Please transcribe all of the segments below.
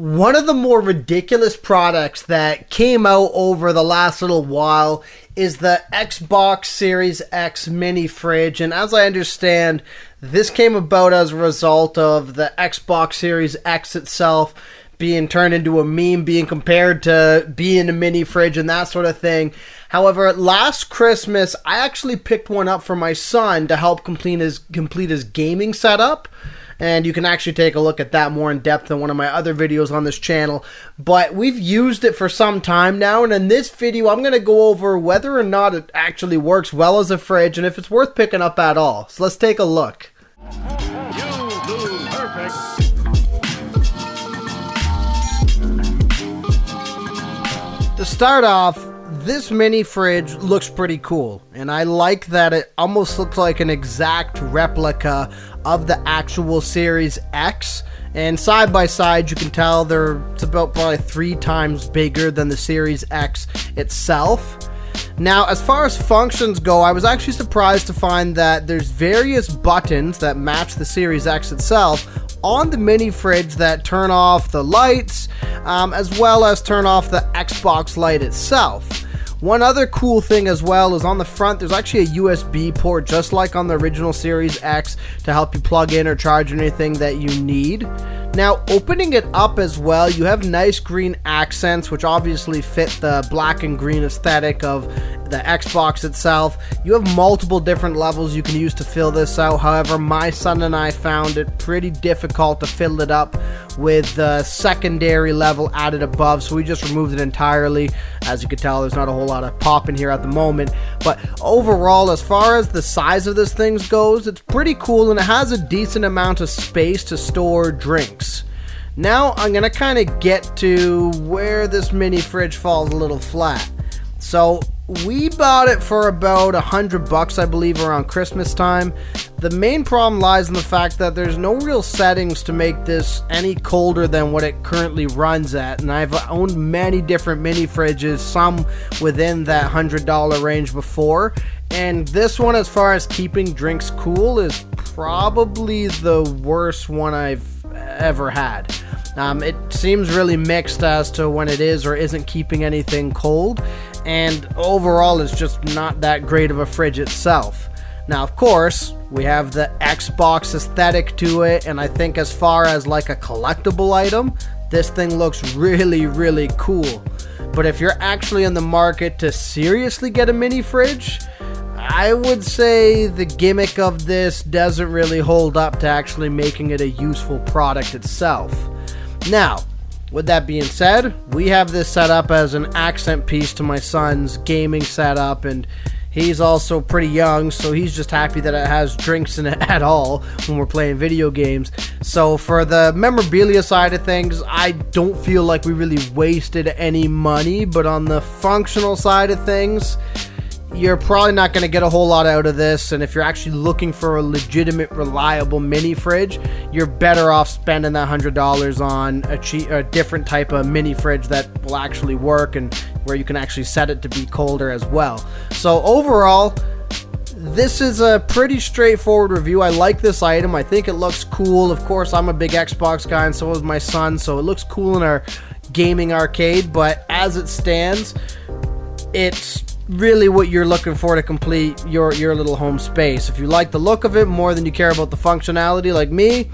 One of the more ridiculous products that came out over the last little while is the Xbox Series X mini fridge, and as I understand, this came about as a result of the Xbox Series X itself being turned into a meme, being compared to being a mini fridge and that sort of thing. However, last Christmas, I actually picked one up for my son to help complete his gaming setup. And you can actually take a look at that more in depth in one of my other videos on this channel. But we've used it for some time now, and in this video I'm going to go over whether or not it actually works well as a fridge and if it's worth picking up at all. So let's take a look. To start off, this mini fridge looks pretty cool, and I like that it almost looks like an exact replica of the actual Series X, and side by side you can tell it's about probably 3 times bigger than the Series X itself. Now, as far as functions go, I was actually surprised to find that there's various buttons that match the Series X itself on the mini fridge that turn off the lights, as well as turn off the Xbox light itself. One other cool thing as well is on the front there's actually a USB port just like on the original Series X to help you plug in or charge anything that you need. Now, opening it up as well, you have nice green accents which obviously fit the black and green aesthetic of the Xbox itself. You have multiple different levels you can use to fill this out. However, my son and I found it pretty difficult to fill it up with the secondary level added above, so we just removed it entirely. As you can tell, there's not a whole lot of pop in here at the moment, but overall, as far as the size of this thing goes, it's pretty cool and it has a decent amount of space to store drinks. Now I'm gonna kind of get to where this mini fridge falls a little flat. So we bought it for about $100, I believe, around Christmas time. The main problem lies in the fact that there's no real settings to make this any colder than what it currently runs at, and I've owned many different mini fridges, some within that $100 range before, and this one, as far as keeping drinks cool, is probably the worst one I've ever had. It seems really mixed as to when it is or isn't keeping anything cold, and overall it's just not that great of a fridge itself. Now, of course, we have the Xbox aesthetic to it, and I think as far as like a collectible item, this thing looks really, really cool. But if you're actually in the market to seriously get a mini fridge, I would say the gimmick of this doesn't really hold up to actually making it a useful product itself. Now, with that being said, we have this set up as an accent piece to my son's gaming setup, and he's also pretty young, so he's just happy that it has drinks in it at all when we're playing video games. So for the memorabilia side of things, I don't feel like we really wasted any money, but on the functional side of things, you're probably not going to get a whole lot out of this, and if you're actually looking for a legitimate, reliable mini fridge, you're better off spending that $100 on a different type of mini fridge that will actually work and where you can actually set it to be colder as well. So overall, this is a pretty straightforward review. I like this item. I think it looks cool. Of course, I'm a big Xbox guy and so is my son, so it looks cool in our gaming arcade, but as it stands, it's really what you're looking for to complete your little home space. If you like the look of it more than you care about the functionality like me,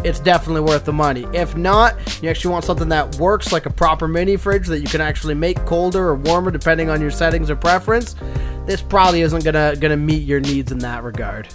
it's definitely worth the money. If not, you actually want something that works like a proper mini fridge that you can actually make colder or warmer depending on your settings or preference, this probably isn't gonna meet your needs in that regard.